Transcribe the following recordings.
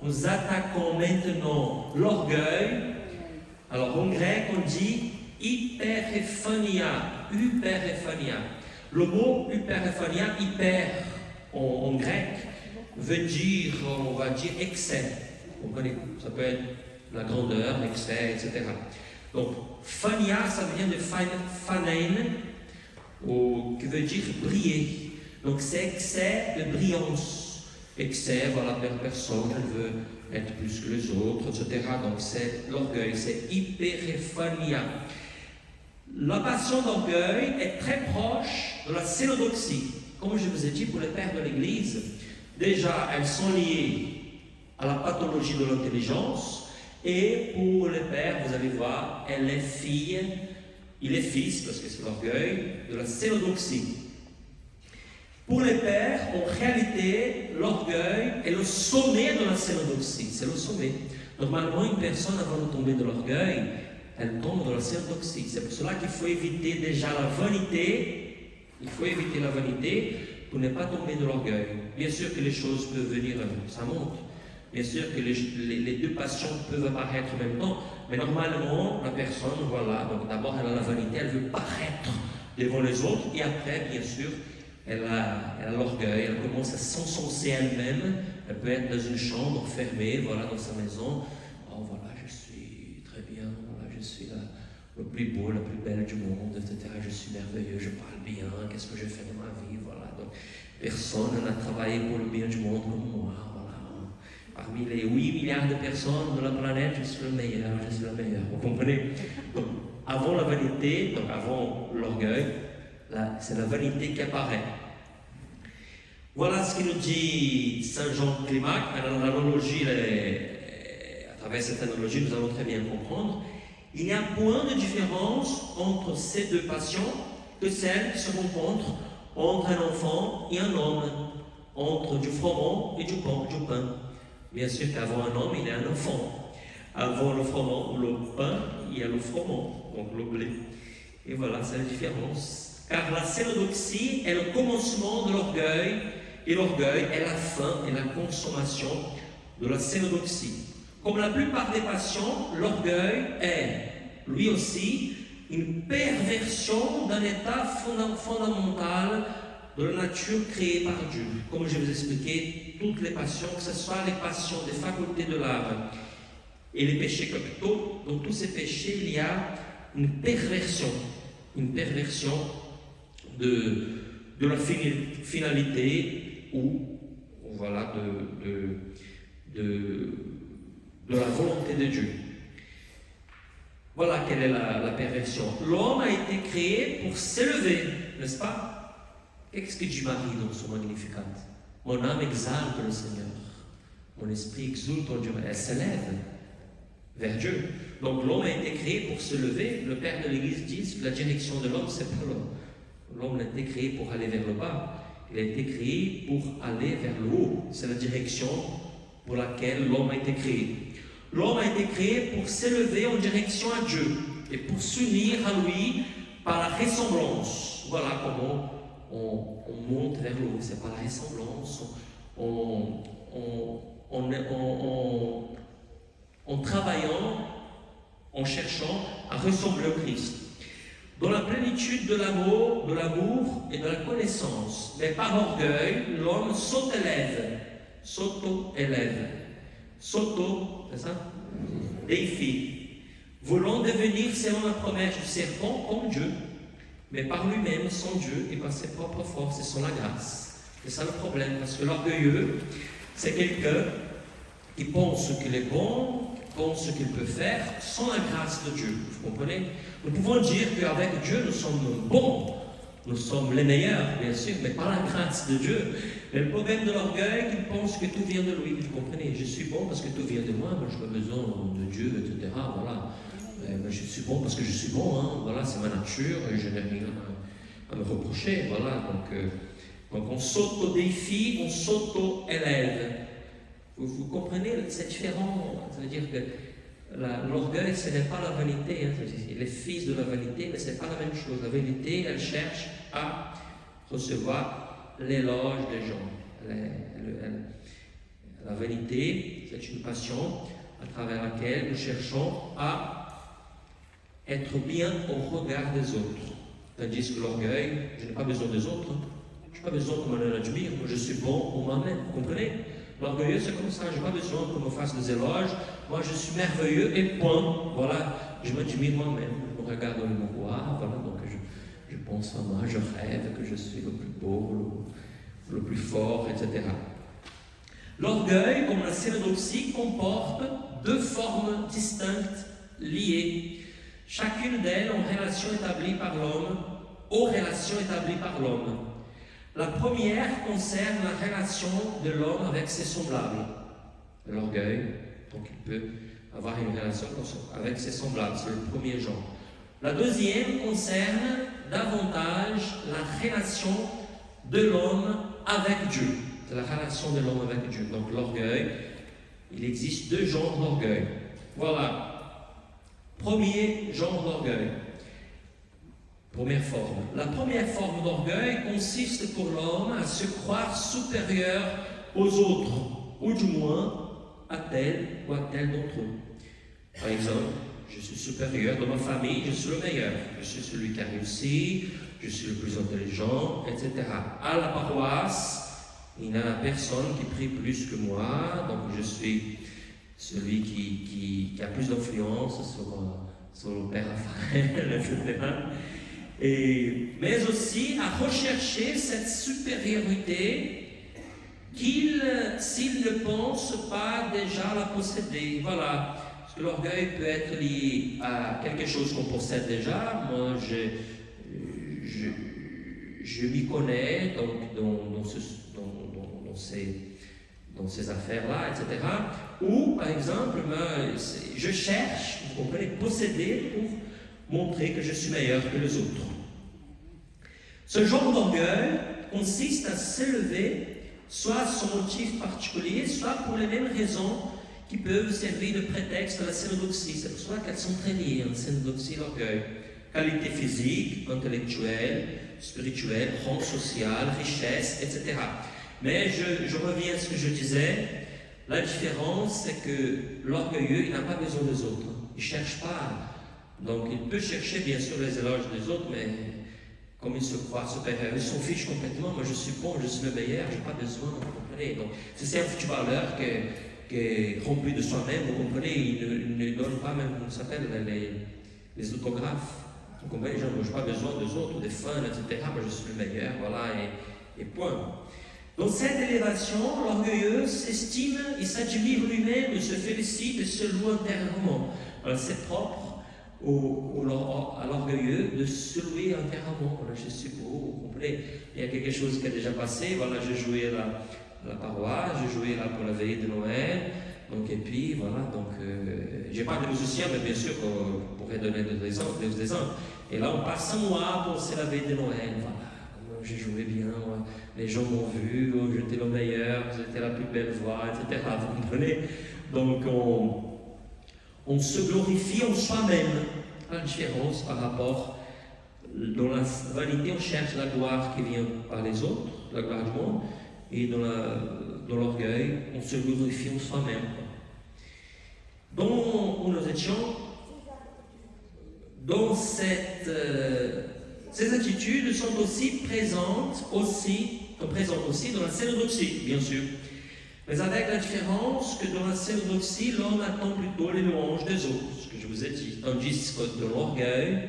nous attaquons maintenant l'orgueil. Alors en grec, on dit hyperephania. Hyperephania. Le mot hyperephania, hyper en grec, veut dire, on va dire, excès. Vous comprenez? Ça peut être la grandeur, l'excès, etc. Donc, phania, ça vient de phanein, qui veut dire briller. Donc, c'est excès de brillance. Excès, voilà, personne, elle veut être plus que les autres, etc. Donc, c'est l'orgueil, c'est hyperephania. La passion d'orgueil est très proche de la cénodoxie. Comme je vous ai dit, pour les pères de l'Église, déjà, elles sont liées à la pathologie de l'intelligence. Et pour les pères, vous allez voir, elle est fille, il est fils, parce que c'est l'orgueil, de la cénodoxie. Pour les pères, en réalité, l'orgueil est le sommet de la cénodoxie. C'est le sommet. Normalement, une personne, avant de tomber de l'orgueil, elle tombe dans la cénodoxie. C'est pour cela qu'il faut éviter déjà la vanité. Il faut éviter la vanité pour ne pas tomber de l'orgueil. Bien sûr que les choses peuvent venir, ça monte. Bien sûr que les deux passions peuvent apparaître en même temps, mais normalement, la personne, voilà, donc d'abord elle a la vanité, elle veut paraître devant les autres, et après, bien sûr, elle a l'orgueil, elle commence à s'encenser elle-même, elle peut être dans une chambre fermée, voilà, dans sa maison, oh voilà, je suis très bien, voilà, je suis le plus beau, la plus belle du monde, etc., je suis merveilleux, je parle bien, qu'est-ce que je fais de ma vie, voilà, donc personne n'a travaillé pour le bien du monde comme moi, voilà. Parmi les 8 milliards de personnes de la planète, je suis le meilleur, je suis la meilleure. Vous comprenez? Donc, avant la vanité, donc avant l'orgueil, c'est la vanité qui apparaît. Voilà ce que nous dit Saint Jean Climac. Alors, l'analogie, à travers cette analogie, nous allons très bien comprendre. Il n'y a point de différence entre ces deux passions que celle qui se rencontre entre un enfant et un homme, entre du froment et du pain. Bien sûr qu'avant un homme, il y a un enfant. Avant le froment ou le pain, il y a le froment, donc le blé. Et voilà, c'est la différence. Car la cénodoxie est le commencement de l'orgueil, et l'orgueil est la fin et la consommation de la cénodoxie. Comme la plupart des passions, l'orgueil est, lui aussi, une perversion d'un état fondamental de la nature créée par Dieu. Comme je vous ai expliqué, toutes les passions, que ce soit les passions des facultés de l'âme et les péchés capitaux, dans tous ces péchés, il y a une perversion de la finalité ou voilà, de la volonté de Dieu. Voilà quelle est la perversion. L'homme a été créé pour s'élever, n'est-ce pas? Qu'est-ce que Dieu Marie dans son Magnificat? Mon âme exalte le Seigneur, mon esprit exulte en Dieu. Elle s'élève vers Dieu. Donc l'homme a été créé pour se lever. Le Père de l'Église dit que la direction de l'homme, c'est pas l'homme. L'homme n'a été créé pour aller vers le bas. Il a été créé pour aller vers le haut. C'est la direction pour laquelle l'homme a été créé. L'homme a été créé pour s'élever en direction à Dieu et pour s'unir à lui par la ressemblance. Voilà comment on monte vers le haut. C'est par la ressemblance. En travaillant, en cherchant à ressembler au Christ. Dans la plénitude de l'amour et de la connaissance. Mais par orgueil, l'homme s'auto-élève. C'est ça? Déifie. Voulant devenir selon la promesse du serpent comme Dieu, mais par lui-même, sans Dieu et par ses propres forces et sans la grâce. C'est ça le problème, parce que l'orgueilleux, c'est quelqu'un qui pense qu'il est bon, pense ce qu'il peut faire sans la grâce de Dieu. Vous comprenez? Nous pouvons dire qu'avec Dieu, nous sommes bons, nous sommes les meilleurs, bien sûr, mais par la grâce de Dieu. Mais le problème de l'orgueil, qu'il pense que tout vient de lui. Vous comprenez? Je suis bon parce que tout vient de moi, moi je n'ai pas besoin de Dieu, etc. Voilà. Mais je suis bon parce que je suis bon, hein. Voilà, c'est ma nature, et je n'ai rien à me reprocher. Voilà, donc on s'auto-défie, on s'auto-élève. Vous comprenez, c'est différent. Ça veut dire que l'orgueil, ce n'est pas la vanité. Hein. Il est fils de la vanité, mais ce n'est pas la même chose. La vanité, elle cherche à recevoir l'éloge des gens. La vanité, est une passion à travers laquelle nous cherchons à être bien au regard des autres. Tandis que l'orgueil, je n'ai pas besoin des autres. Je n'ai pas besoin qu'on m'admire, moi je suis bon pour moi-même, vous comprenez? L'orgueilleux c'est comme ça, je n'ai pas besoin qu'on me fasse des éloges, moi je suis merveilleux et point. Voilà, je m'admire moi-même, je me regarde dans le miroir, voilà, donc je pense à moi, je rêve que je suis le plus beau, le plus fort, etc. L'orgueil, comme la cénodoxie, comporte deux formes distinctes liées, chacune d'elles en relation établie par l'homme, aux relations établies par l'homme. La première concerne la relation de l'homme avec ses semblables. L'orgueil, donc il peut avoir une relation avec ses semblables, c'est le premier genre. La deuxième concerne davantage la relation de l'homme avec Dieu. C'est la relation de l'homme avec Dieu. Donc l'orgueil, il existe deux genres d'orgueil. Voilà. Premier genre d'orgueil. Première forme. La première forme d'orgueil consiste pour l'homme à se croire supérieur aux autres, ou du moins à tel ou à tel d'entre eux. Par exemple, je suis supérieur dans ma famille, je suis le meilleur, je suis celui qui a réussi, je suis le plus intelligent, etc. À la paroisse, il n'y a personne qui prie plus que moi, donc je suis celui qui a plus d'influence sur le Père Raphaël, etc. Mais aussi à rechercher cette supériorité qu'il, s'il ne pense pas déjà la posséder. Voilà. Parce que l'orgueil peut être lié à quelque chose qu'on possède déjà. Moi, je m'y connais donc dans ces affaires-là, etc. Ou, par exemple, je cherche, vous comprenez, posséder pour montrer que je suis meilleur que les autres. Ce genre d'orgueil consiste à s'élever, soit à son motif particulier, soit pour les mêmes raisons qui peuvent servir de prétexte à la cénodoxie. C'est pour cela qu'elles sont très liées, la cénodoxie et l'orgueil. Qualité physique, intellectuelle, spirituelle, rang social, richesse, etc. Mais je reviens à ce que je disais. La différence, c'est que l'orgueilleux, il n'a pas besoin des autres. Il ne cherche pas. Donc, il peut chercher, bien sûr, les éloges des autres, mais comme il se croit supérieur, il s'en fiche complètement. Moi, je suis bon, je suis le meilleur, je n'ai pas besoin, vous comprenez. Donc, c'est un footballeur qui est rempli de soi-même, vous comprenez. Il ne donne pas même, comment ça s'appelle, les autographes. Vous comprenez, je n'ai pas besoin des autres, des fans, etc. Moi, je suis le meilleur, voilà, et point. Dans cette élévation, l'orgueilleux s'estime, il s'admire lui-même, il se félicite et se loue intérieurement. Voilà, c'est propre à l'orgueilleux de se louer intérieurement. Voilà, je suis beau, vous comprenez. Il y a quelque chose qui a déjà passé. Voilà, j'ai joué à la paroisse, j'ai joué là pour la veille de Noël. Donc, et puis, voilà, donc, j'ai pas de musicien, mais bien sûr, on pourrait donner des exemples. Et là, on passe un mois pour c'est la veille de Noël. Voilà, j'ai joué bien, moi. Les gens m'ont vu, j'étais le meilleur, j'étais la plus belle voix, etc. Vous comprenez. Donc, on se glorifie en soi-même. La différence par rapport, dans la vanité, on cherche la gloire qui vient par les autres, la gloire du monde, et dans l'orgueil, on se glorifie en soi-même. Où nous étions, dans ces attitudes sont aussi présentes aussi dans la cénodoxie, bien sûr. Mais avec la différence que dans la cénodoxie, l'homme attend plutôt les louanges des autres, ce que je vous ai dit. Tandis que dans l'orgueil,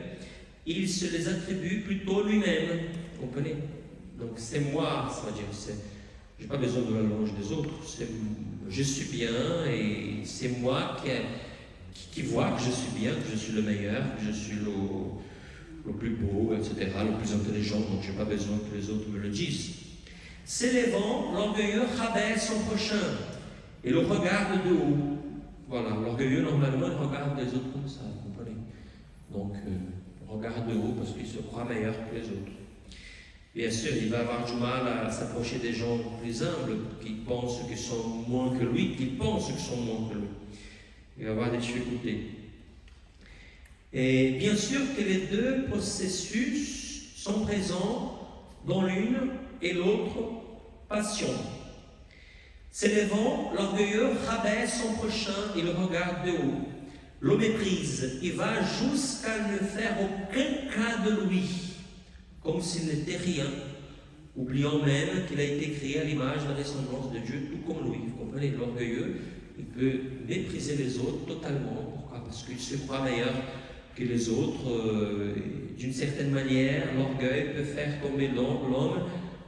il se les attribue plutôt lui-même. Vous comprenez? Donc c'est moi, c'est-à-dire, je n'ai pas besoin de la louange des autres. Je suis bien et c'est moi qui vois que je suis bien, que je suis le meilleur, que je suis le plus beau, etc., le plus intelligent, donc je n'ai pas besoin que les autres me le disent. S'élevant, l'orgueilleux rabaisse son prochain et le regarde de haut. Voilà, l'orgueilleux, normalement, il regarde les autres comme ça, vous comprenez? Donc, regarde de haut parce qu'il se croit meilleur que les autres. Bien sûr, il va avoir du mal à s'approcher des gens plus humbles qui pensent qu'ils sont moins que lui, qui pensent qu'ils sont moins que lui. Il va avoir des difficultés. Et bien sûr que les deux processus sont présents dans l'une et l'autre passion. S'élevant, l'orgueilleux rabaisse son prochain et le regarde de haut. Le méprise et va jusqu'à ne faire aucun cas de lui, comme s'il n'était rien, oubliant même qu'il a été créé à l'image de la ressemblance de Dieu, tout comme lui. Vous comprenez, l'orgueilleux, il peut mépriser les autres totalement. Pourquoi? Parce qu'il se croit meilleur que les autres. D'une certaine manière, l'orgueil peut faire tomber l'homme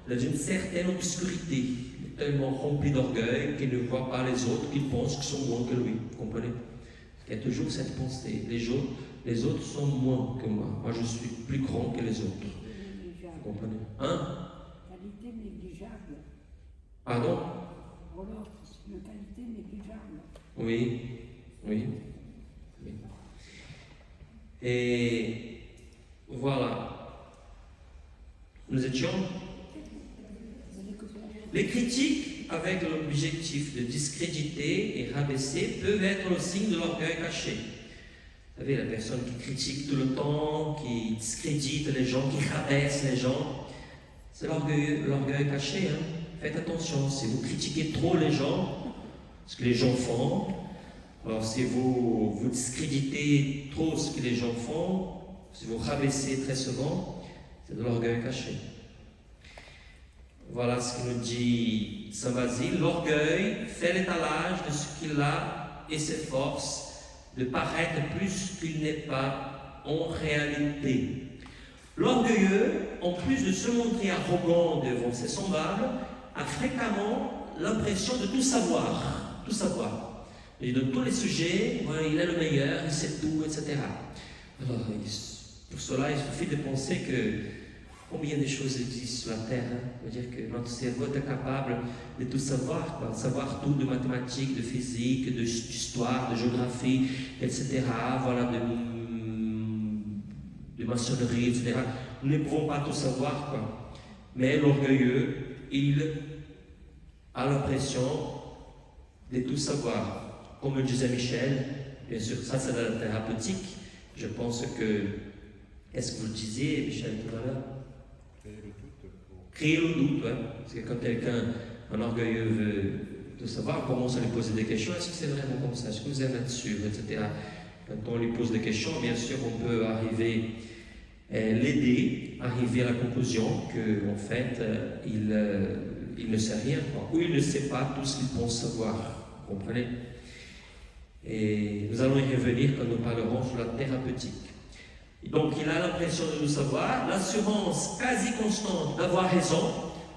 dans une certaine obscurité. Il est tellement rempli d'orgueil qu'il ne voit pas les autres, qu'il pense qu'ils sont moins que lui. Vous comprenez? Il y a toujours cette pensée. Les autres sont moins que moi. Moi, je suis plus grand que les autres. Vous comprenez? Hein? Qualité négligeable. Pardon? Pour l'autre, c'est une qualité négligeable. Oui, oui. Oui. Et voilà. Nous étions. Les critiques avec l'objectif de discréditer et rabaisser peuvent être le signe de l'orgueil caché. Vous savez, la personne qui critique tout le temps, qui discrédite les gens, qui rabaisse les gens, c'est l'orgueil caché. Hein. Faites attention, si vous critiquez trop les gens, ce que les gens font, alors si vous discréditez trop ce que les gens font, si vous rabaissez très souvent, c'est de l'orgueil caché. Voilà ce que nous dit Saint Basile. L'orgueil fait l'étalage de ce qu'il a et s'efforce de paraître plus qu'il n'est pas en réalité. L'orgueilleux, en plus de se montrer arrogant devant ses semblables, a fréquemment l'impression de tout savoir. Tout savoir. Et de tous les sujets, il est le meilleur, il sait tout, etc. Alors, pour cela, il suffit de penser que combien de choses existent sur la Terre. C'est-à-dire que notre cerveau est capable de tout savoir, quoi. Savoir tout de mathématiques, de physique, d'histoire, de géographie, etc. Voilà, de maçonnerie, etc. Nous ne pouvons pas tout savoir, quoi. Mais l'orgueilleux, il a l'impression de tout savoir. Comme le disait Michel, bien sûr, ça c'est la thérapeutique. Je pense que, est-ce que vous le disiez, Michel, tout à l'heure? Créer le doute, ouais. Parce que quand quelqu'un, un orgueilleux, veut de savoir, on commence à lui poser des questions. Est-ce que c'est vraiment comme ça? Est-ce que vous êtes là-dessus, etc. Quand on lui pose des questions, bien sûr, on peut arriver, l'aider, arriver à la conclusion qu'en fait, il ne sait rien, quoi. Ou il ne sait pas tout ce qu'il pense savoir. Vous comprenez? Et nous allons y revenir quand nous parlerons sur la thérapeutique. Et donc, il a l'impression de nous savoir, l'assurance quasi constante d'avoir raison.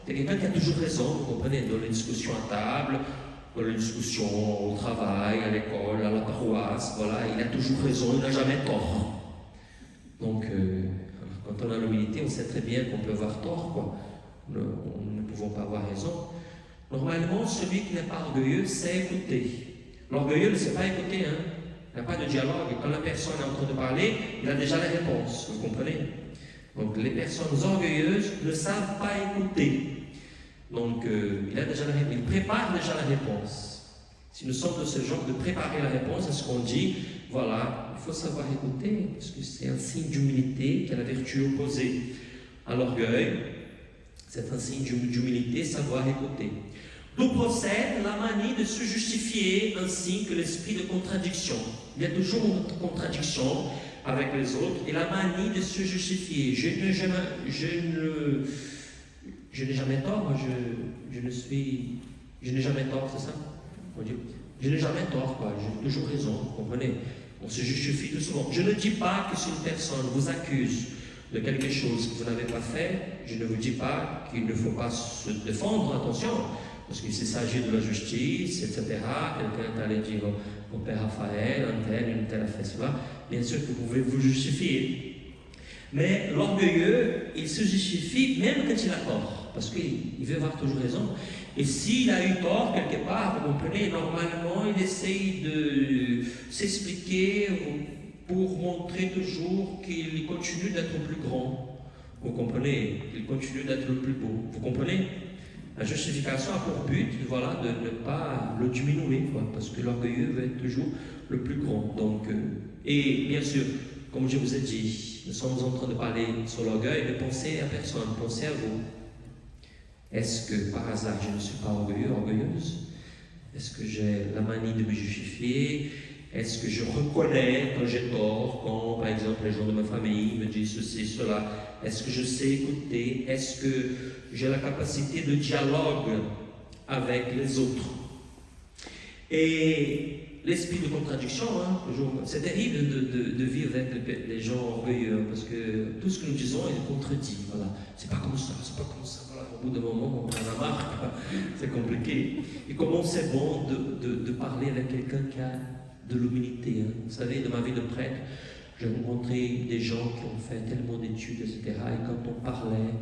C'est quelqu'un qui a toujours raison, vous comprenez, dans les discussions à table, dans les discussions au travail, à l'école, à la paroisse, voilà, il a toujours raison, il n'a jamais tort. Donc, quand on a l'humilité, on sait très bien qu'on peut avoir tort, quoi. Nous ne pouvons pas avoir raison. Normalement, celui qui n'est pas orgueilleux sait écouter. L'orgueilleux ne sait pas écouter, hein. Il n'y a pas de dialogue. Quand la personne est en train de parler, il a déjà la réponse. Vous comprenez? Donc, les personnes orgueilleuses ne savent pas écouter. Donc, il prépare déjà la réponse. Si nous sommes de ce genre de préparer la réponse, à ce qu'on dit, voilà, il faut savoir écouter, parce que c'est un signe d'humilité qui est la vertu opposée à l'orgueil. C'est un signe d'humilité, savoir écouter. D'où procède la manie de se justifier ainsi que l'esprit de contradiction. Il y a toujours une contradiction avec les autres et la manie de se justifier. Je n'ai jamais tort, je n'ai jamais tort, c'est ça? Je n'ai jamais tort, quoi. J'ai toujours raison, vous comprenez? On se justifie tout souvent. Je ne dis pas que si une personne vous accuse de quelque chose que vous n'avez pas fait, je ne vous dis pas qu'il ne faut pas se défendre, attention. Parce qu'il s'agit de la justice, etc. Quelqu'un est allé dire au père Raphaël, une telle a fait cela. Bien sûr que vous pouvez vous justifier. Mais l'orgueilleux, il se justifie même quand il a tort. Parce qu'il veut avoir toujours raison. Et s'il a eu tort quelque part, vous comprenez, normalement, il essaye de s'expliquer pour montrer toujours qu'il continue d'être plus grand. Vous comprenez? Il continue d'être le plus beau. Vous comprenez? La justification a pour but, voilà, de ne pas le diminuer, quoi, parce que l'orgueilleux veut être toujours le plus grand. Donc, et bien sûr, comme je vous ai dit, nous sommes en train de parler sur l'orgueil, mais pensez à personne, pensez à vous. Est-ce que par hasard je ne suis pas orgueilleux, orgueilleuse? Est-ce que j'ai la manie de me justifier? Est-ce que je reconnais quand j'ai tort, quand par exemple les gens de ma famille me disent ceci, cela? Est-ce que je sais écouter? Est-ce que j'ai la capacité de dialogue avec les autres? Et l'esprit de contradiction, hein, c'est terrible de vivre avec les gens orgueilleux, parce que tout ce que nous disons est contredit. Voilà. C'est pas comme ça, c'est pas comme ça. Voilà. Au bout d'un moment, on en a marre, c'est compliqué. Et comment c'est bon de parler avec quelqu'un qui a de l'humilité. Hein. Vous savez, de ma vie de prêtre, j'ai rencontré des gens qui ont fait tellement d'études, etc. Et quand on parlait,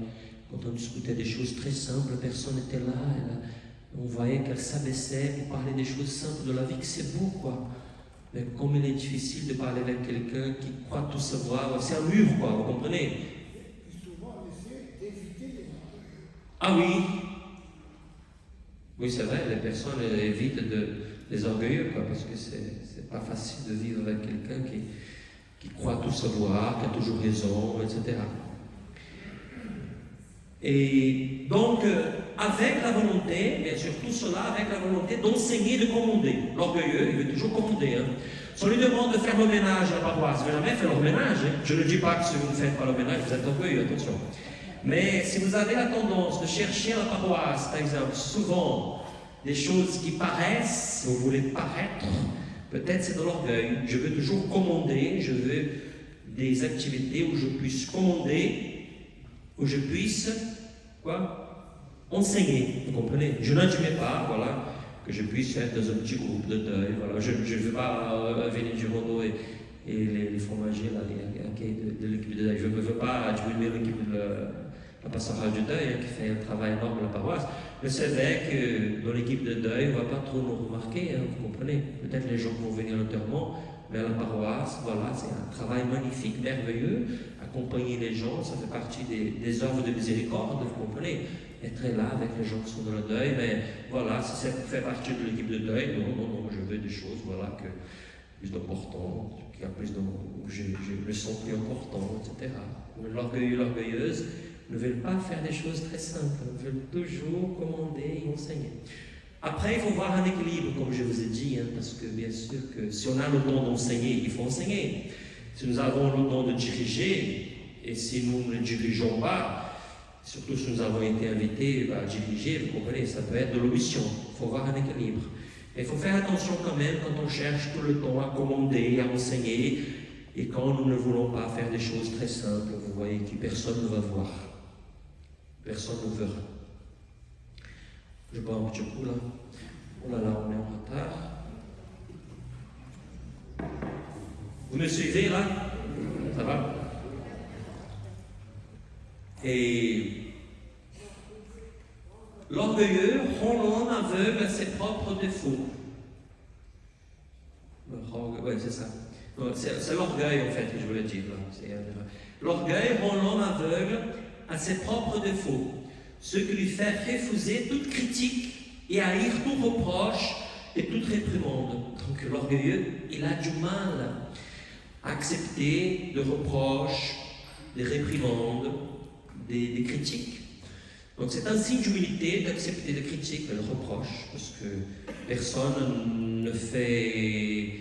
quand on discutait des choses très simples, personne n'était là. On voyait qu'elle s'abaissait pour parler des choses simples de la vie, que c'est beau, quoi. Mais comme il est difficile de parler avec quelqu'un qui croit tout savoir, c'est un mur, quoi, vous comprenez? Et souvent, on essaie d'éviter les orgueilleux. Ah oui! Oui, c'est vrai, les personnes évitent les orgueilleux, quoi, parce que c'est pas facile de vivre avec quelqu'un qui croit tout savoir, qui a toujours raison, etc. Et donc, avec la volonté, bien sûr, tout cela avec la volonté d'enseigner, de commander. L'orgueilleux, il veut toujours commander. Hein. Si on lui demande de faire le ménage à la paroisse, il ne veut jamais faire le ménage. Hein. Je ne dis pas que si vous ne faites pas le ménage, vous êtes orgueilleux, attention. Mais si vous avez la tendance de chercher à la paroisse, par exemple, souvent, des choses qui paraissent, si vous voulez paraître, peut-être c'est de l'orgueil. Je veux toujours commander, je veux des activités où je puisse commander, où je puisse, enseigner, vous comprenez? Je n'admets pas, voilà, que je puisse être dans un petit groupe de deuil, voilà. Je ne veux pas venir du Rondo et les fromagers, là, de l'équipe de deuil. Je ne veux pas diminuer l'équipe de la pastorale du deuil, hein, qui fait un travail énorme à la paroisse. Mais c'est vrai que dans l'équipe de deuil, on ne va pas trop nous remarquer, hein, vous comprenez? Peut-être les gens vont venir à l'enterrement, mais à la paroisse, voilà, c'est un travail magnifique, merveilleux. Accompagner les gens, ça fait partie des œuvres de miséricorde, vous comprenez? Être là avec les gens qui sont dans le deuil, mais voilà, si ça fait partie de l'équipe de deuil, non, je veux des choses, voilà, plus d'important, qui a plus de, où je le sens plus important, etc. L'orgueilleux, l'orgueilleuse ne veulent pas faire des choses très simples, veulent toujours commander et enseigner. Après, il faut voir un équilibre, comme je vous ai dit, hein, parce que bien sûr que si on a le don d'enseigner, il faut enseigner. Si nous avons le don de diriger, et si nous ne dirigeons pas, surtout si nous avons été invités à diriger, vous comprenez, ça peut être de l'omission. Il faut voir un équilibre. Et il faut faire attention quand même quand on cherche tout le temps à commander, à enseigner, et quand nous ne voulons pas faire des choses très simples, vous voyez, que personne ne va voir. Personne ne verra. Je bois un petit coup là. Oh là là, on est en retard. Vous me suivez là? Ça va? Et l'orgueilleux rend l'homme aveugle à ses propres défauts. Oui, c'est ça. C'est l'orgueil en fait que je voulais dire là. L'orgueil rend l'homme aveugle à ses propres défauts, ce qui lui fait refuser toute critique et haïr tout reproche et toute réprimande. Donc l'orgueilleux, il a du mal à accepter des reproches, des réprimandes, des critiques. Donc c'est un signe d'humilité d'accepter les critiques et les reproches, parce que personne ne fait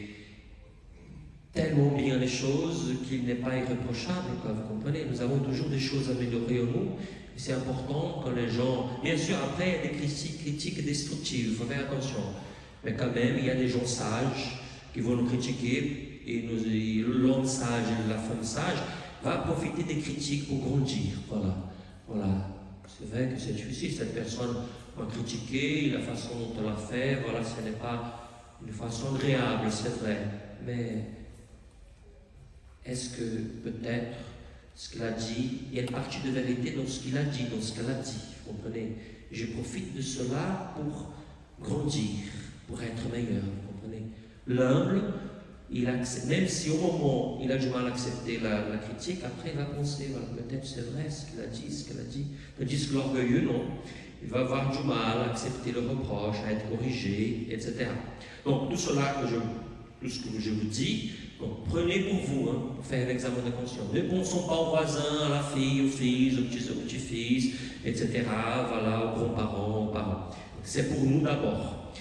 tellement bien les choses qu'il n'est pas irréprochable, quoi, vous comprenez? Nous avons toujours des choses à améliorer en nous, et c'est important quand les gens... Bien sûr, après, il y a des critiques destructives, il faut faire attention. Mais quand même, il y a des gens sages qui vont nous critiquer, et l'homme sage et la femme sage va profiter des critiques pour grandir. Voilà. C'est vrai que c'est difficile, cette personne m'a critiqué, la façon dont on l'a fait, voilà, ce n'est pas une façon agréable, c'est vrai. Mais est-ce que peut-être ce qu'il a dit, il y a une partie de vérité dans ce qu'il a dit, dans ce qu'elle a dit, vous comprenez? Je profite de cela pour grandir, pour être meilleur, vous comprenez? L'humble, il accepte, même si au moment il a du mal à accepter la critique, après il va penser, voilà, peut-être c'est vrai ce qu'il a dit, ce qu'elle a dit. Tandis que l'orgueilleux, non, il va avoir du mal à accepter le reproche, à être corrigé, etc. Donc tout cela tout ce que je vous dis, donc prenez pour vous, hein, pour faire l'examen de conscience. Ne pensons pas aux voisins, à la fille, aux fils, aux petits-fils, etc. Voilà, aux grands-parents, aux parents. C'est pour nous d'abord.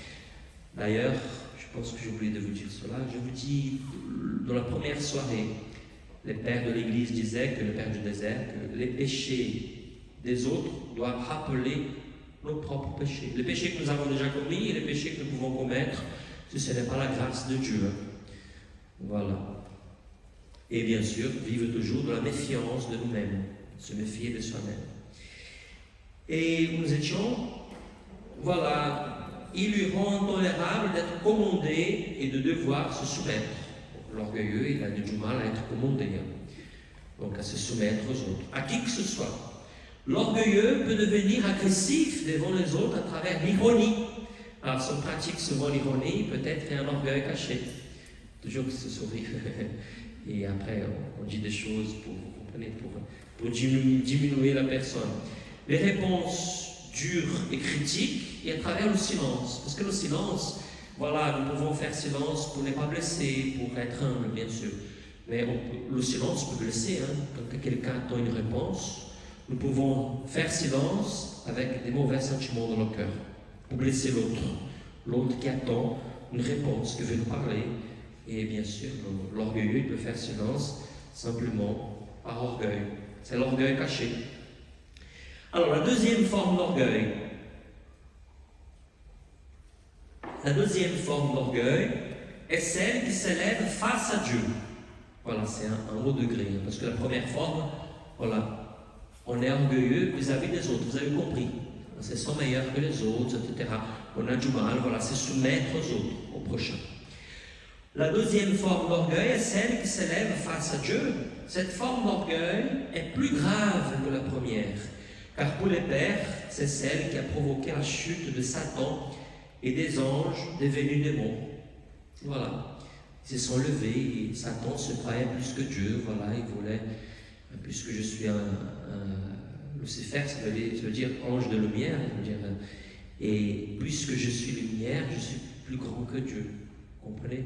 D'ailleurs, je pense que j'ai oublié de vous dire cela. Je vous dis, dans la première soirée, les pères de l'Église disaient, que le père du désert, que les péchés des autres doivent rappeler nos propres péchés. Les péchés que nous avons déjà commis et les péchés que nous pouvons commettre, si ce n'est pas la grâce de Dieu. Voilà. Et bien sûr, vivre toujours dans la méfiance de nous-mêmes, se méfier de soi-même. Et nous étions, voilà, il lui rend intolérable d'être commandé et de devoir se soumettre. L'orgueilleux, il a du mal à être commandé, donc à se soumettre aux autres, à qui que ce soit. L'orgueilleux peut devenir agressif devant les autres à travers l'ironie. Alors, si on pratique souvent l'ironie, peut-être il y a un orgueil caché. Toujours se sourire. Et après, on dit des choses pour diminuer la personne. Les réponses dures et critiques, et à travers le silence. Parce que le silence, voilà, nous pouvons faire silence pour ne pas blesser, pour être humble, bien sûr. Mais le silence peut blesser. Quand quelqu'un attend une réponse, nous pouvons faire silence avec des mauvais sentiments dans le cœur, pour blesser l'autre. L'autre qui attend une réponse, qui veut nous parler. Et bien sûr, l'orgueilleux, il peut faire silence simplement par orgueil. C'est l'orgueil caché. Alors, la deuxième forme d'orgueil. La deuxième forme d'orgueil est celle qui s'élève face à Dieu. Voilà, c'est un haut degré. Parce que la première forme, voilà, on est orgueilleux vis-à-vis des autres. Vous avez compris. On se sent meilleur que les autres, etc. On a du mal, voilà, c'est soumettre aux autres, au prochain. La deuxième forme d'orgueil est celle qui s'élève face à Dieu. Cette forme d'orgueil est plus grave que la première, car pour les pères, c'est celle qui a provoqué la chute de Satan et des anges devenus démons. Voilà. Ils se sont levés et Satan se croyait plus que Dieu. Voilà, il voulait, puisque je suis Lucifer, ça veut dire ange de lumière, et puisque je suis lumière, je suis plus grand que Dieu. Vous comprenez?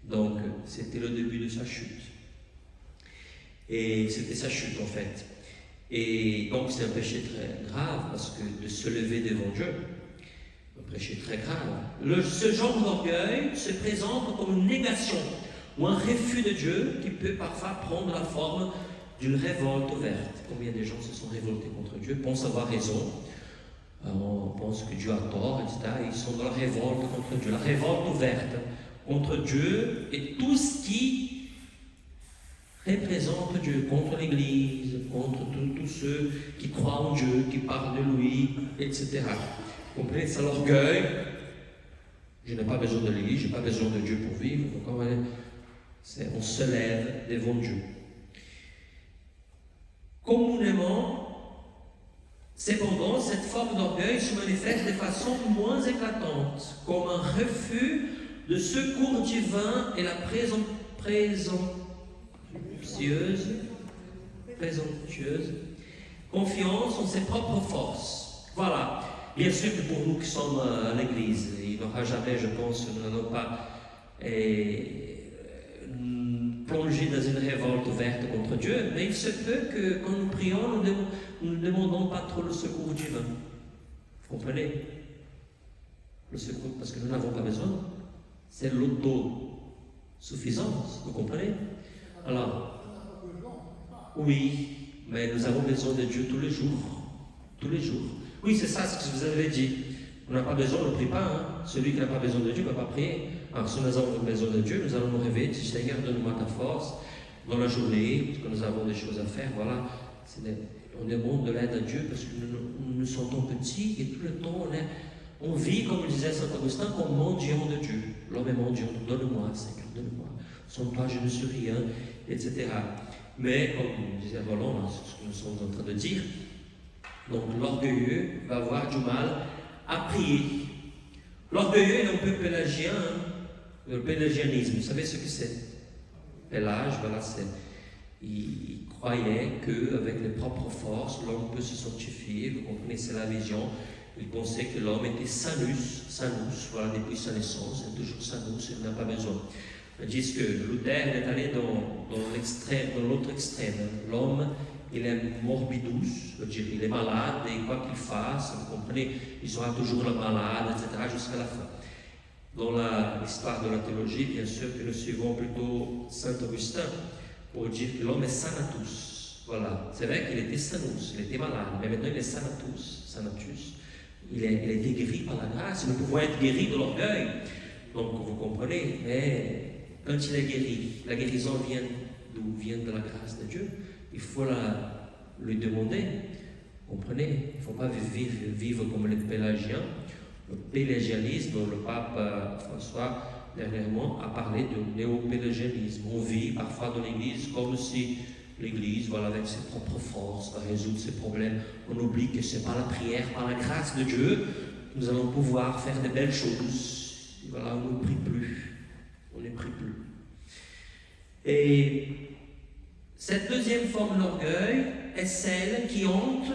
Donc, c'était le début de sa chute. Et c'était sa chute, en fait. Et donc, c'est un péché très grave, parce que de se lever devant Dieu, un péché très grave. Ce genre d'orgueil se présente comme une négation, ou un refus de Dieu, qui peut parfois prendre la forme d'une révolte ouverte. Combien de gens se sont révoltés contre Dieu, pensent avoir raison, on pense que Dieu a tort, etc. Et ils sont dans la révolte contre Dieu, la révolte ouverte contre Dieu et tout ce qui représente Dieu, contre l'Église, contre tous ceux qui croient en Dieu, qui parlent de lui, etc. Vous comprenez? C'est l'orgueil. Je n'ai pas besoin de l'Église, je n'ai pas besoin de Dieu pour vivre. Donc on se lève devant Dieu. Communément, cependant, cette forme d'orgueil se manifeste de façon moins éclatante, comme un refus de secours divin et la présomptueuse confiance en ses propres forces. Voilà. Bien sûr que pour nous qui sommes à l'Église, il n'aura jamais, je pense, nous n'allons pas plonger dans une révolte ouverte contre Dieu, mais il se peut que quand nous prions, nous ne demandons pas trop le secours divin. Vous comprenez? Le secours, parce que nous n'avons pas besoin. C'est l'autosuffisance, vous comprenez? Alors, oui, mais nous avons besoin de Dieu tous les jours. Tous les jours. Oui, c'est ça ce que vous avez dit. On n'a pas besoin, on ne prie pas. Celui qui n'a pas besoin de Dieu ne va pas prier. Alors, si nous avons besoin de Dieu, nous allons nous réveiller. Seigneur, donne-moi ta force dans la journée, parce que nous avons des choses à faire. Voilà. On demande de l'aide à Dieu parce que nous nous sentons petits et tout le temps on vit, comme disait Saint Augustin, comme mendiant de Dieu. L'homme est mendiant. Donne-moi, Seigneur, donne-moi. Sans toi, je ne suis rien, etc. Mais, comme disait Roland, c'est ce que nous sommes en train de dire, donc l'orgueilleux va avoir du mal à prier. L'orgueilleux est un peu pélagien, le pélagianisme. Vous savez ce que c'est? Pélage, voilà, il croyait qu'avec les propres forces, l'homme peut se sanctifier. Vous comprenez, c'est la vision. Il pensait que l'homme était sanus, voilà, depuis sa naissance, il est toujours sanus, il n'a pas besoin. Ils disent que Luther est allé dans l'autre extrême. L'homme, il est morbidus, c'est-à-dire il est malade et quoi qu'il fasse, vous comprenez, il sera toujours malade, etc., jusqu'à la fin. dans l'histoire de la théologie, bien sûr que nous suivons plutôt Saint Augustin pour dire que l'homme est sanatus. Voilà, c'est vrai qu'il était sanus, il était malade, mais maintenant il est sanatus. Il est guéri par la grâce. Nous pouvons être guéris de l'orgueil. Donc vous comprenez, mais quand il est guéri, la guérison vient d'où? Vient de la grâce de Dieu. Il faut lui demander. Vous comprenez? Il ne faut pas vivre comme les pélagiens. Le pélagianisme, le pape François dernièrement a parlé de néo-pélagianisme. On vit parfois dans l'Église comme si l'Église, voilà, avec ses propres forces, va résoudre ses problèmes. On oublie que c'est par la prière, par la grâce de Dieu, que nous allons pouvoir faire de belles choses. Et voilà, on ne prie plus. On ne prie plus. Et cette deuxième forme d'orgueil est celle qui hante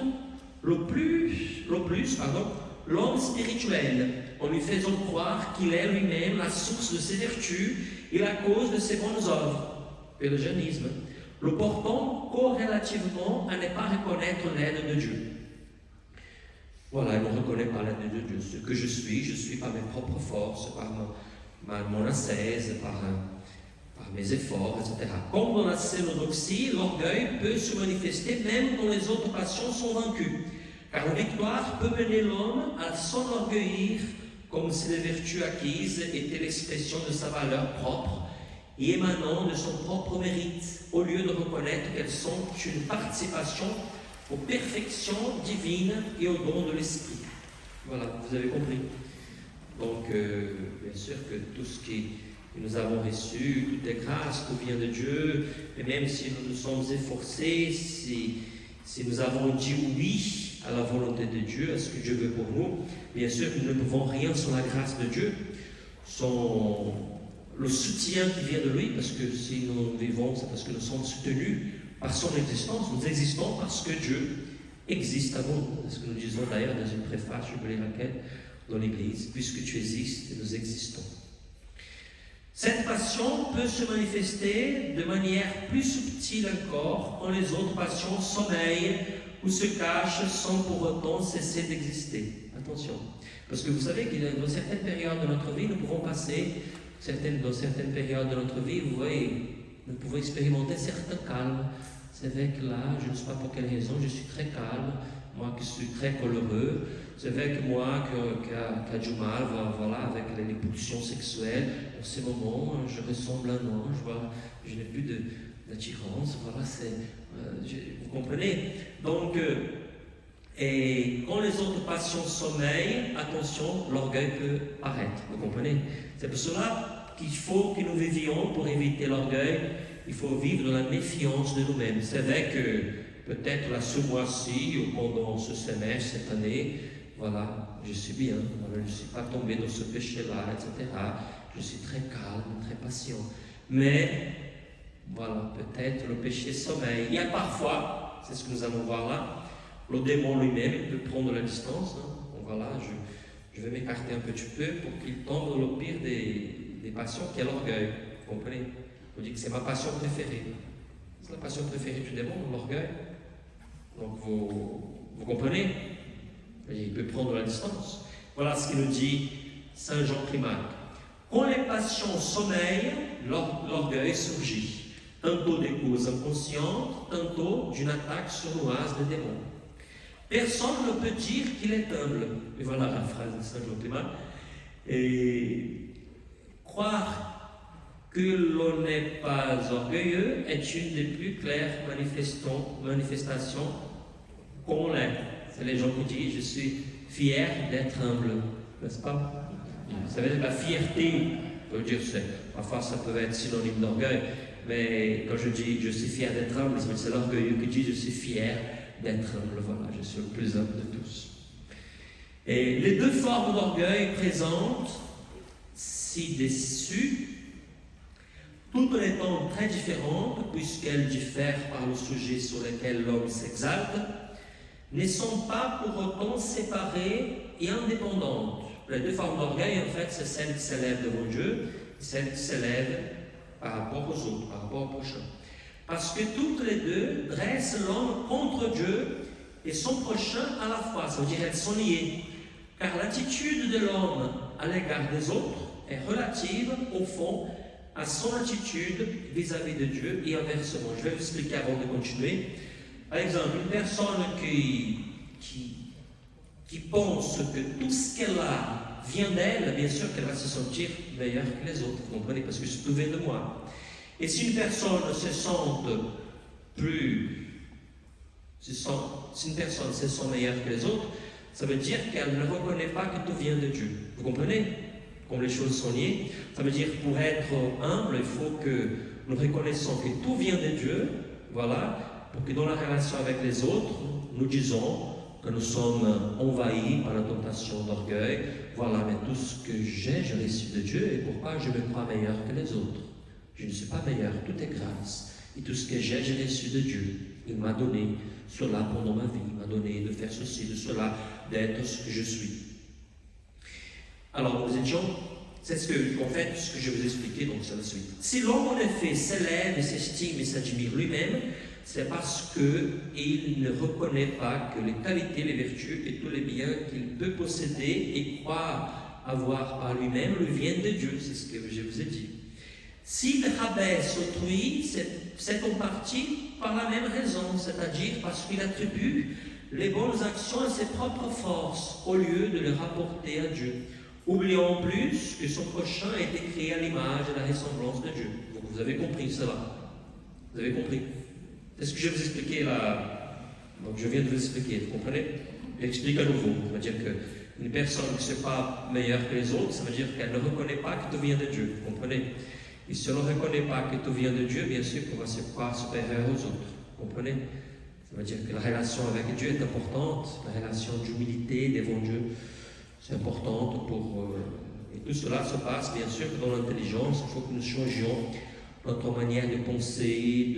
le plus, l'homme spirituel, en lui faisant croire qu'il est lui-même la source de ses vertus et la cause de ses bonnes œuvres. Pélagianisme. Le portant corrélativement à ne pas reconnaître l'aide de Dieu. Voilà, il ne reconnaît pas l'aide de Dieu. Ce que je suis par mes propres forces, par mon ascèse, par mes efforts, etc. Comme dans la cénodoxie, l'orgueil peut se manifester même quand les autres passions sont vaincues. Car la victoire peut mener l'homme à s'enorgueillir comme si les vertus acquises étaient l'expression de sa valeur propre et émanant de son propre mérite, au lieu de reconnaître qu'elles sont une participation aux perfections divines et aux dons de l'Esprit. Voilà, vous avez compris. Donc, bien sûr que tout ce que nous avons reçu, toute est grâce, tout vient de Dieu, et même si nous nous sommes efforcés, si nous avons dit oui à la volonté de Dieu, à ce que Dieu veut pour nous, bien sûr que nous ne pouvons rien sans la grâce de Dieu, sans le soutien qui vient de lui, parce que si nous vivons, c'est parce que nous sommes soutenus par son existence. Nous existons parce que Dieu existe avant nous. C'est ce que nous disons d'ailleurs dans une préface, je peux les raquettes, dans l'Église. Puisque tu existes, nous existons. Cette passion peut se manifester de manière plus subtile encore quand les autres passions sommeillent ou se cachent sans pour autant cesser d'exister. Attention. Parce que vous savez que dans certaines périodes de notre vie, nous pouvons passer dans certaines périodes de notre vie, vous voyez, nous pouvons expérimenter certains calmes. C'est vrai que là, je ne sais pas pour quelle raison, je suis très calme, moi qui suis très coloreux. C'est vrai que moi qui a du mal, voilà, avec les pulsions sexuelles, en ces moments, je ressemble à un ange, voilà, je n'ai plus d'attirance, voilà, vous comprenez? Donc, et quand les autres passions sommeillent, attention, l'orgueil peut paraître, vous comprenez? C'est pour cela qu'il faut que nous vivions, pour éviter l'orgueil, il faut vivre dans la méfiance de nous-mêmes. C'est vrai que peut-être là, ce mois-ci, ou pendant ce semestre, cette année, voilà, je suis bien, voilà, je ne suis pas tombé dans ce péché-là, etc. Je suis très calme, très patient. Mais, voilà, peut-être le péché sommeille. Il y a parfois, c'est ce que nous allons voir là, le démon lui-même, il peut prendre la distance. Hein. Donc voilà, je vais m'écarter un petit peu pour qu'il tombe dans le pire des passions, qui est l'orgueil. Vous comprenez? On dit que c'est ma passion préférée. C'est la passion préférée du démon, l'orgueil. Donc vous comprenez? Il peut prendre la distance. Voilà ce qu'il nous dit Saint Jean Primaque. Quand les passions sommeillent, l'orgueil surgit, tantôt des causes inconscientes, tantôt d'une attaque sournoise des démons. Personne ne peut dire qu'il est humble. Et voilà la phrase de Saint Jean Primaque. Et croire que l'on n'est pas orgueilleux est une des plus claires manifestations qu'on l'est. C'est les gens qui disent « je suis fier d'être humble », n'est-ce pas? Vous savez, la fierté, on peut dire, parfois ça peut être synonyme d'orgueil, mais quand je dis « je suis fier d'être humble », c'est l'orgueilleux qui dit « je suis fier d'être humble », voilà, je suis le plus humble de tous. Et les deux formes d'orgueil présentent ci-dessus, tout en étant très différentes, puisqu'elles diffèrent par le sujet sur lequel l'homme s'exalte, ne sont pas pour autant séparées et indépendantes. Les deux formes d'orgueil, en fait, c'est celle qui s'élève devant Dieu et celle qui s'élève par rapport aux autres, par rapport au prochain. Parce que toutes les deux dressent l'homme contre Dieu et son prochain à la fois. Ça veut dire qu'elles sont liées. Car l'attitude de l'homme à l'égard des autres est relative, au fond, à son attitude vis-à-vis de Dieu et inversement. Je vais vous expliquer avant de continuer. Par exemple, une personne qui pense que tout ce qu'elle a vient d'elle, bien sûr qu'elle va se sentir meilleure que les autres, vous comprenez, parce que tout vient de moi. Et si une personne se sent meilleure que les autres, ça veut dire qu'elle ne reconnaît pas que tout vient de Dieu. Vous comprenez? Comme les choses sont liées. Ça veut dire pour être humble, il faut que nous reconnaissons que tout vient de Dieu, voilà, pour que dans la relation avec les autres, nous disons que nous sommes envahis par la tentation d'orgueil. Voilà, mais tout ce que j'ai reçu de Dieu, et pourquoi je me crois meilleur que les autres? Je ne suis pas meilleur, tout est grâce. Et tout ce que j'ai reçu de Dieu. Il m'a donné cela pendant ma vie, il m'a donné de faire ceci, de cela, d'être ce que je suis. Alors, nous étions, c'est ce que je vous ai expliqué, donc c'est la suite. Si l'homme en effet s'élève et s'estime et s'admire lui-même, c'est parce qu'il ne reconnaît pas que les qualités, les vertus et tous les biens qu'il peut posséder et croire avoir par lui-même lui viennent de Dieu, c'est ce que je vous ai dit. S'il rabaisse autrui, c'est en partie par la même raison, c'est-à-dire parce qu'il attribue les bonnes actions à ses propres forces, au lieu de les rapporter à Dieu, oubliant en plus que son prochain a été créé à l'image et à la ressemblance de Dieu. Donc vous avez compris cela. Vous avez compris? C'est ce que je vais vous expliquer là. Donc je viens de vous expliquer, vous comprenez? J'explique à nouveau. Ça veut dire qu'une personne qui ne soit pas meilleure que les autres, ça veut dire qu'elle ne reconnaît pas que tout vient de Dieu. Vous comprenez? Et si on ne reconnaît pas que tout vient de Dieu, bien sûr qu'on va se croire supérieur aux autres. Vous comprenez? Ça veut dire que la relation avec Dieu est importante, la relation d'humilité devant Dieu, c'est importante pour... et tout cela se passe, bien sûr, dans l'intelligence. Il faut que nous changions notre manière de penser,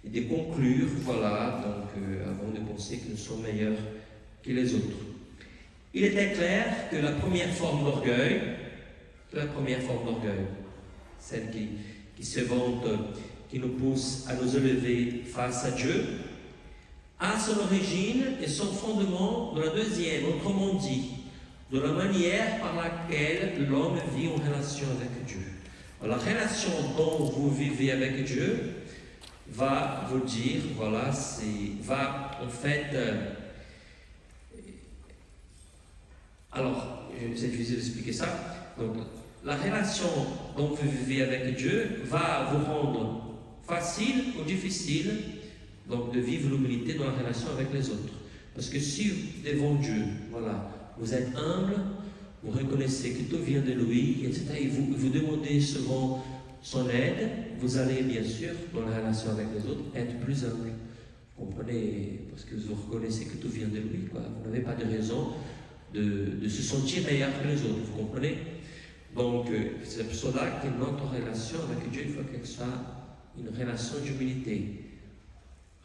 de conclure, voilà, donc avant de penser que nous sommes meilleurs que les autres. Il était clair que la première forme d'orgueil, celle qui se vante, qui nous pousse à nous élever face à Dieu, a son origine et son fondement dans la deuxième, autrement dit, de la manière par laquelle l'homme vit en relation avec Dieu. La relation dont vous vivez avec Dieu va vous dire, voilà, va en fait... alors, c'est difficile d'expliquer ça. Donc, la relation dont vous vivez avec Dieu va vous rendre facile ou difficile donc de vivre l'humilité dans la relation avec les autres. Parce que si devant Dieu, voilà, vous êtes humble, vous reconnaissez que tout vient de lui, etc., et vous demandez souvent son aide, vous allez bien sûr, dans la relation avec les autres, être plus humble. Vous comprenez? Parce que vous reconnaissez que tout vient de lui, quoi. Vous n'avez pas de raison de se sentir meilleur que les autres, vous comprenez? Donc, c'est pour cela que notre relation avec Dieu, il faut qu'elle soit une relation d'humilité.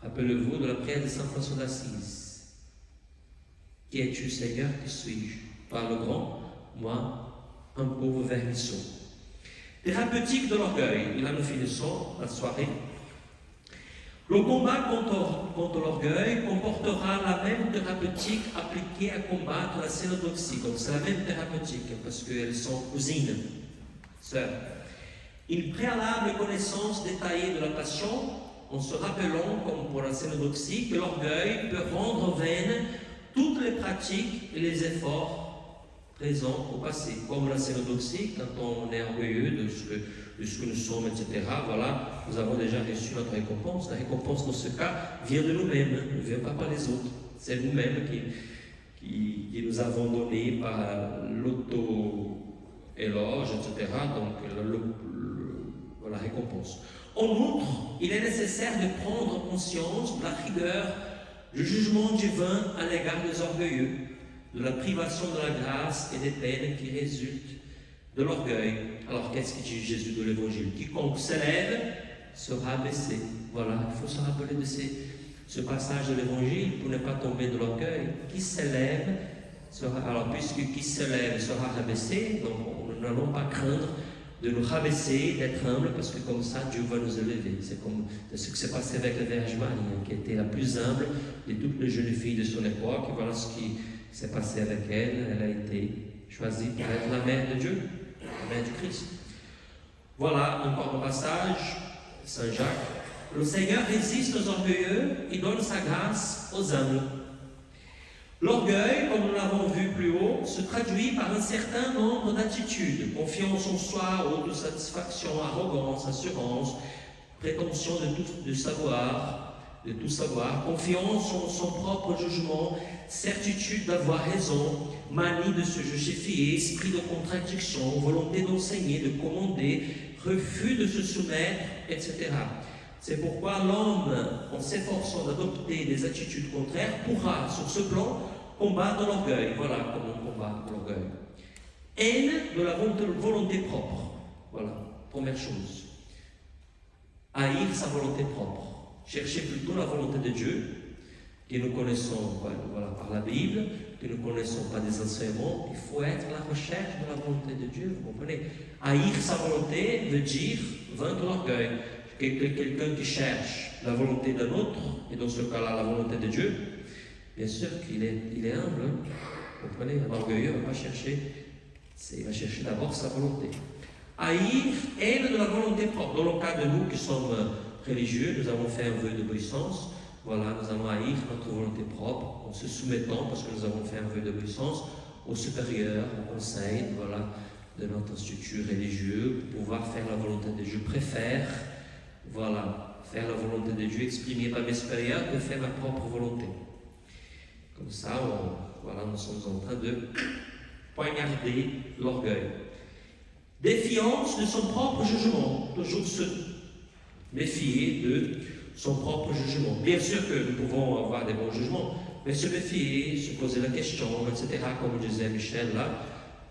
Rappelez-vous de la prière de Saint François d'Assise. Qui es-tu, Seigneur? Qui suis-je? Toi le grand, moi, un pauvre vermisseau. Thérapeutique de l'orgueil. Et là, nous finissons la soirée. Le combat contre l'orgueil comportera la même thérapeutique appliquée à combattre la cénodoxie. Donc, c'est la même thérapeutique, parce qu'elles sont cousines, sœurs. Une préalable connaissance détaillée de la passion, en se rappelant, comme pour la cénodoxie, que l'orgueil peut rendre vaines toutes les pratiques et les efforts présents au passé. Comme la cénodoxie, quand on est orgueilleux de ce que nous sommes, etc., voilà, nous avons déjà reçu notre récompense. La récompense, dans ce cas, vient de nous-mêmes, ne vient pas par les autres. C'est nous-mêmes qui nous avons donné par l'auto-éloge, etc., donc la récompense. En outre, il est nécessaire de prendre conscience de la rigueur du jugement divin à l'égard des orgueilleux, de la privation de la grâce et des peines qui résultent de l'orgueil. Alors, qu'est-ce que dit Jésus de l'Évangile? Quiconque s'élève sera abaissé. Voilà, il faut se rappeler de ce passage de l'Évangile pour ne pas tomber de l'orgueil. Qui s'élève sera... Alors, puisque qui s'élève sera rabaissé, donc nous n'allons pas craindre de nous rabaisser, d'être humble, parce que comme ça, Dieu va nous élever. C'est ce qui s'est passé avec la Vierge Marie, qui était la plus humble de toutes les jeunes filles de son époque. Et voilà ce qui s'est passé avec elle. Elle a été choisie pour être la mère de Dieu, la mère du Christ. Voilà encore un passage, Saint Jacques. Le Seigneur résiste aux orgueilleux et donne sa grâce aux humbles. L'orgueil, comme nous l'avons vu plus haut, se traduit par un certain nombre d'attitudes, confiance en soi, autosatisfaction, arrogance, assurance, prétention de tout savoir, confiance en son propre jugement, certitude d'avoir raison, manie de se justifier, esprit de contradiction, volonté d'enseigner, de commander, refus de se soumettre, etc. C'est pourquoi l'homme, en s'efforçant d'adopter des attitudes contraires, pourra, sur ce plan, combattre l'orgueil. Voilà comment on combat l'orgueil. Haine de la volonté propre. Voilà, première chose. Haïr sa volonté propre. Chercher plutôt la volonté de Dieu, que nous connaissons voilà, par la Bible, que nous ne connaissons pas des enseignements. Il faut être à la recherche de la volonté de Dieu, vous comprenez? Haïr sa volonté veut dire vaincre l'orgueil. Quelqu'un qui cherche la volonté d'un autre, et dans ce cas-là la volonté de Dieu, bien sûr qu'il est humble. Hein? Vous comprenez? Un orgueilleux ne va pas chercher, il va chercher d'abord sa volonté. Haïr, haine de la volonté propre. Dans le cas de nous qui sommes religieux, nous avons fait un vœu d'obéissance. Voilà, nous allons haïr notre volonté propre en se soumettant, parce que nous avons fait un vœu d'obéissance, au supérieur, au conseil, voilà, de notre institut religieux, pour pouvoir faire la volonté de Dieu. Je préfère, voilà, faire la volonté de Dieu exprimée par mes supérieurs que faire ma propre volonté. Comme ça, nous sommes en train de poignarder l'orgueil. Défiance de son propre jugement, toujours se méfier de son propre jugement. Bien sûr que nous pouvons avoir des bons jugements, mais se méfier, se poser la question, etc., comme disait Michel là.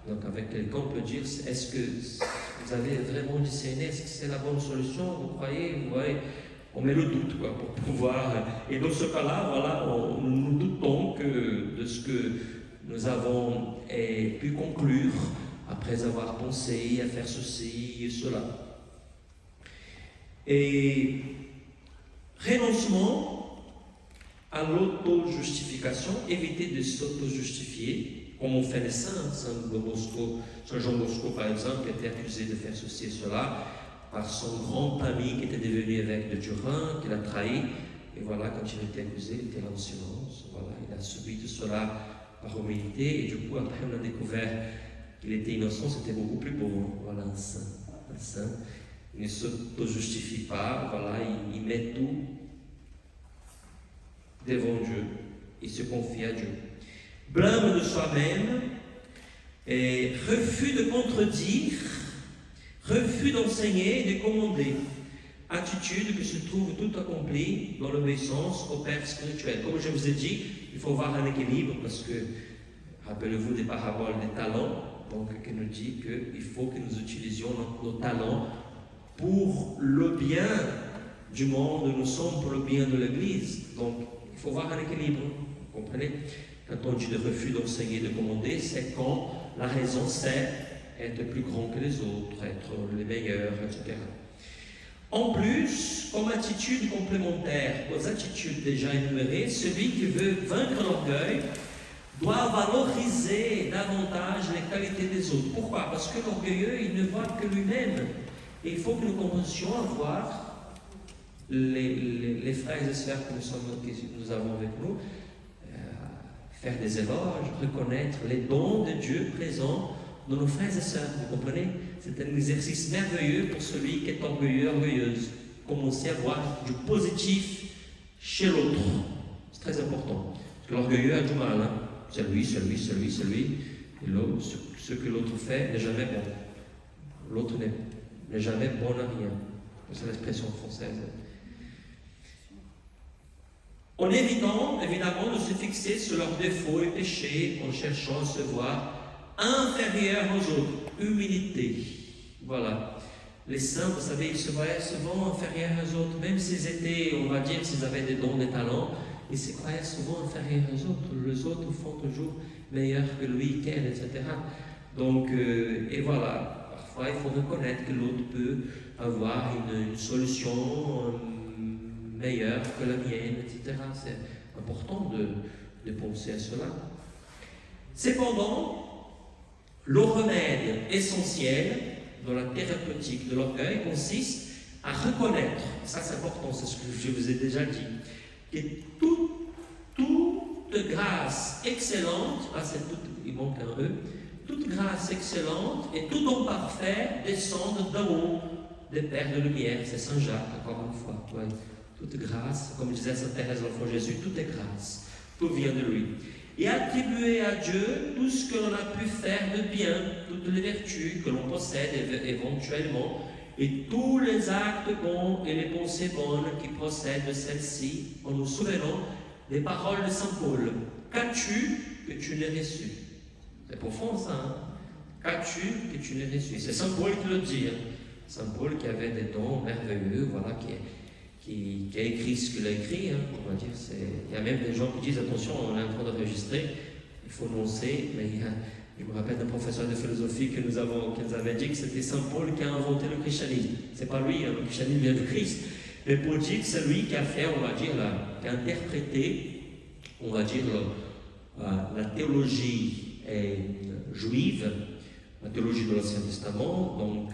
Donc avec quelqu'un, on peut dire, est-ce que vous avez vraiment discerné, est-ce que c'est la bonne solution, vous croyez, vous voyez, on met le doute, quoi, pour pouvoir... Et dans ce cas-là, voilà, nous doutons de ce que nous avons pu conclure après avoir pensé à faire ceci et cela. Et renoncement à l'auto-justification, éviter de s'auto-justifier, comme on fait les saints. Saint Jean Bosco, par exemple, était accusé de faire ceci et cela par son grand ami qui était devenu évêque de Turin, qui l'a trahi. Et voilà, quand il était accusé, il était là en silence. Voilà, il a subi tout cela par humilité. Et du coup, après, on a découvert qu'il était innocent. C'était beaucoup plus beau. Hein. Voilà, un saint. Un saint. Il ne s'auto-justifie pas. Voilà, il met tout devant Dieu. Il se confie à Dieu. Blâme de soi-même et refus de contredire, refus d'enseigner et de commander. Attitude que se trouve tout accomplie dans l'obéissance au Père spirituel. Comme je vous ai dit, il faut avoir un équilibre parce que, rappelez-vous des paraboles des talents, donc qui nous dit qu'il faut que nous utilisions nos talents pour le bien du monde, nous sommes pour le bien de l'Église. Donc, il faut avoir un équilibre, vous comprenez? Quand on dit de refus d'enseigner, de commander, c'est quand la raison c'est être plus grand que les autres, être les meilleurs, etc. En plus, comme attitude complémentaire aux attitudes déjà énumérées, celui qui veut vaincre l'orgueil doit valoriser davantage les qualités des autres. Pourquoi? Parce que l'orgueilleux, il ne voit que lui-même. Et il faut que nous commencions à voir les frères et sœurs que nous avons avec nous, faire des éloges, reconnaître les dons de Dieu présents dans nos frères et sœurs. Vous comprenez? C'est un exercice merveilleux pour celui qui est orgueilleux, orgueilleuse. Commencer à voir du positif chez l'autre. C'est très important. Parce que l'orgueilleux a du mal. Hein? C'est lui. Et l'autre, ce que l'autre fait n'est jamais bon. L'autre n'est jamais bon à rien. C'est l'expression française. En évitant, évidemment, de se fixer sur leurs défauts et péchés, en cherchant à se voir inférieurs aux autres. Humilité. Voilà. Les saints, vous savez, ils se voyaient souvent inférieurs aux autres, même s'ils étaient, on va dire, s'ils avaient des dons, des talents, ils se croyaient souvent inférieurs aux autres. Les autres font toujours meilleur que lui, qu'elle, etc. Donc, et voilà. Parfois, il faut reconnaître que l'autre peut avoir une solution meilleure que la mienne, etc. C'est important de penser à cela. Cependant, Le remède essentiel dans la thérapeutique de l'orgueil consiste à reconnaître, ça c'est important, c'est ce que je vous ai déjà dit, que toute grâce excellente, là c'est tout, il manque un E, toute grâce excellente et tout don parfait descendent d'en haut des Pères de lumière, c'est Saint Jacques, encore une fois. Ouais. Toute grâce, comme disait Sainte Thérèse l'Enfant Jésus, tout est grâce, tout vient de lui. Et attribuer à Dieu tout ce que l'on a pu faire de bien, toutes les vertus que l'on possède éventuellement, et tous les actes bons et les pensées bonnes qui procèdent de celles-ci, en nous souvenant des paroles de Saint Paul. Qu'as-tu que tu n'aies reçu? C'est profond ça, hein? Qu'as-tu que tu n'aies reçu? C'est Saint Paul qui le dit. Hein? Saint Paul qui avait des dons merveilleux, voilà, qui a écrit ce qu'il a écrit, hein, on va dire. Il y a même des gens qui disent attention, on est en train d'enregistrer, il faut annoncer, mais je me rappelle d'un professeur de philosophie qui nous avait dit que c'était Saint Paul qui a inventé le christianisme. C'est pas lui, hein, le christianisme vient de Christ, mais Paul dit que c'est lui qui a fait, on va dire, qui a interprété, on va dire, la théologie juive, la théologie de l'Ancien Testament, donc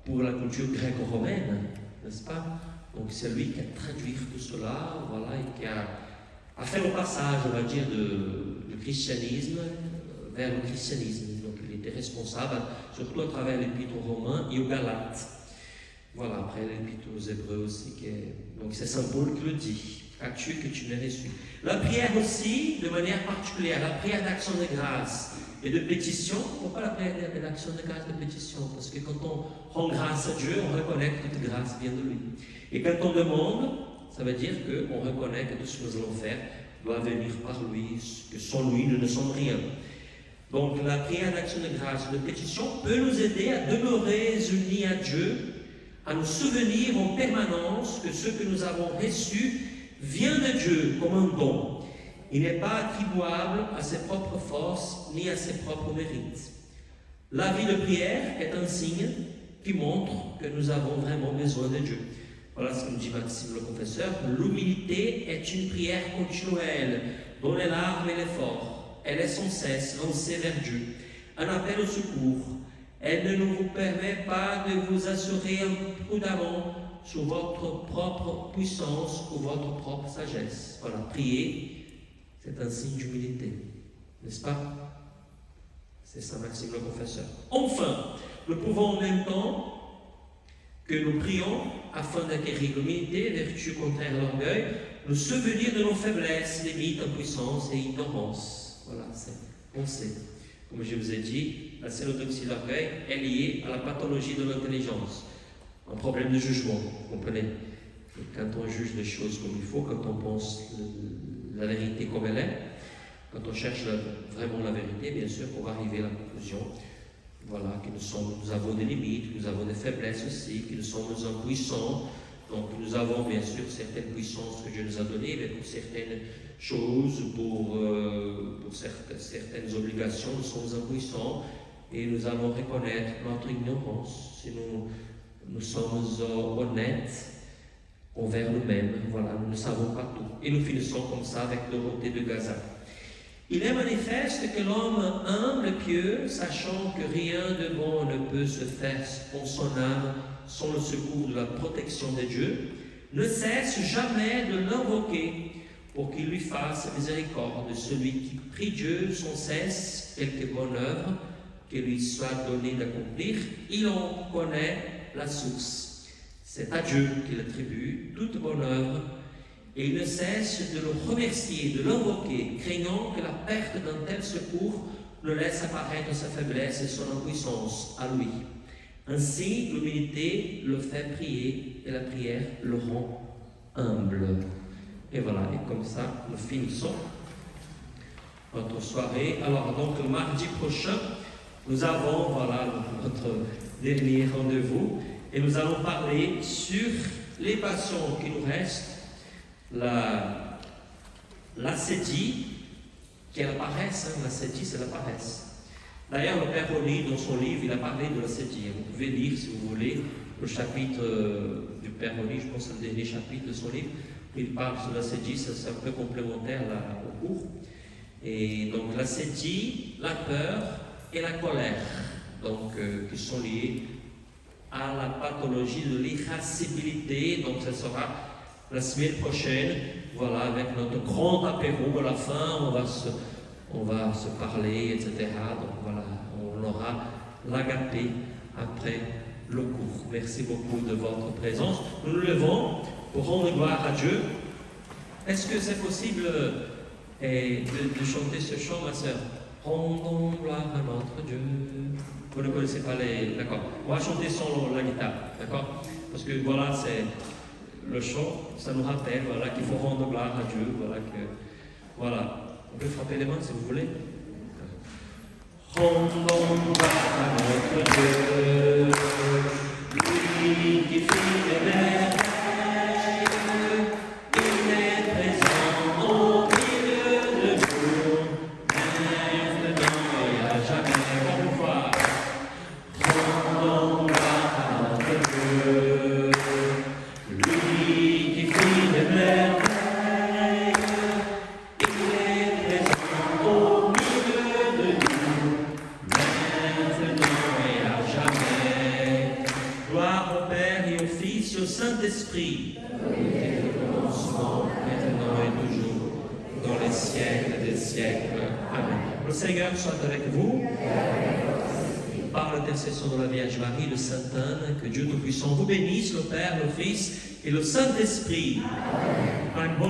pour la culture gréco-romaine, n'est-ce pas? Donc c'est lui qui a traduit tout cela, voilà, et qui a fait le passage, on va dire, du christianisme vers le christianisme. Donc il était responsable, surtout à travers l'épître aux Romains et aux Galates. Voilà, après l'épître aux Hébreux aussi. Donc c'est Saint Paul qui le dit. Qu'as-tu que tu n'aies reçu? La prière aussi, de manière particulière, la prière d'action de grâce et de pétition. Pourquoi la prière d'action de grâce et de pétition? Parce que quand on rend grâce à Dieu, on reconnaît que toute grâce vient de lui. Et quand on demande, ça veut dire qu'on reconnaît que tout ce que nous allons faire doit venir par lui, que sans lui, nous ne sommes rien. Donc la prière d'action de grâce et de pétition peut nous aider à demeurer unis à Dieu, à nous souvenir en permanence que ce que nous avons reçu vient de Dieu comme un don. Il n'est pas attribuable à ses propres forces ni à ses propres mérites. La vie de prière est un signe qui montre que nous avons vraiment besoin de Dieu. Voilà ce que nous dit Maxime le confesseur. L'humilité est une prière continuelle, dont les larmes et l'effort. Elle est sans cesse lancée vers Dieu. Un appel au secours. Elle ne vous permet pas de vous assurer prudemment sur votre propre puissance ou votre propre sagesse. Voilà, prier, c'est un signe d'humilité, n'est-ce pas? C'est Saint Maxime le confesseur. Enfin, nous pouvons en même temps que nous prions afin d'acquérir l'humilité, vertu contraire à l'orgueil, nous souvenir de nos faiblesses, limites, impuissance et ignorance. Voilà, on sait. Comme je vous ai dit, la cénodoxie de l'orgueil est liée à la pathologie de l'intelligence. Un problème de jugement, vous comprenez? Et quand on juge les choses comme il faut, quand on pense la vérité comme elle est, quand on cherche vraiment la vérité, bien sûr, on va arriver à la conclusion, voilà, que nous avons des limites, nous avons des faiblesses aussi, que nous sommes impuissants. Donc nous avons bien sûr certaines puissances que Dieu nous a données, mais pour certaines choses, pour certaines obligations, nous sommes impuissants et nous allons reconnaître notre ignorance si nous sommes honnêtes envers nous-mêmes. Voilà, nous ne savons pas tout. Et nous finissons comme ça avec Dorothée de Gaza. Il est manifeste que l'homme humble et pieux, sachant que rien de bon ne peut se faire en son âme sans le secours de la protection de Dieu, ne cesse jamais de l'invoquer pour qu'il lui fasse miséricorde de celui qui prie Dieu sans cesse quelque bonne œuvre qui lui soit donnée d'accomplir. Il en connaît la source. C'est à Dieu qu'il attribue toute bonne œuvre et il ne cesse de le remercier, de l'invoquer, craignant que la perte d'un tel secours ne laisse apparaître sa faiblesse et son impuissance à lui. Ainsi, l'humilité le fait prier et la prière le rend humble. Et voilà, et comme ça, nous finissons notre soirée. Alors, donc, le mardi prochain, nous avons, voilà, notre dernier rendez-vous et nous allons parler sur les passions qui nous restent, l'ascétie, qui est la paresse, hein, l'ascétie c'est la paresse. D'ailleurs, le Père Rony, dans son livre, il a parlé de l'ascétie. Vous pouvez lire, si vous voulez, le chapitre du Père Rony, je pense que c'est le dernier chapitre de son livre, où il parle sur l'ascétie, c'est un peu complémentaire là, au cours. Et donc la sédie, la peur et la colère, donc qui sont liées à la pathologie de l'irascibilité. Donc ça sera la semaine prochaine, voilà, avec notre grand apéro à la fin, on va se parler, etc. Donc voilà, on aura l'agapé après le cours. Merci beaucoup de votre présence. Nous nous levons pour rendre gloire à Dieu. Est-ce que c'est possible de chanter ce chant, ma sœur? Rendons gloire à notre Dieu. Vous ne connaissez pas les... D'accord. On va chanter sans la guitare. D'accord? Parce que voilà, c'est le chant, ça nous rappelle voilà, qu'il faut rendre gloire à Dieu. Voilà. On peut frapper les mains si vous voulez. Rendons gloire à notre Dieu, lui qui fit des merveilles. Il est présent au milieu de nous, maintenant et à jamais. Une fois. Rendons gloire à notre Dieu, lui qui fit des merveilles. Saint-Esprit, au commencement, maintenant et toujours, dans les siècles des siècles. Amen. Le Seigneur soit avec vous. Par l'intercession de la Vierge Marie, de Sainte Anne, que Dieu Tout-Puissant vous bénisse, le Père, le Fils et le Saint-Esprit. Amen.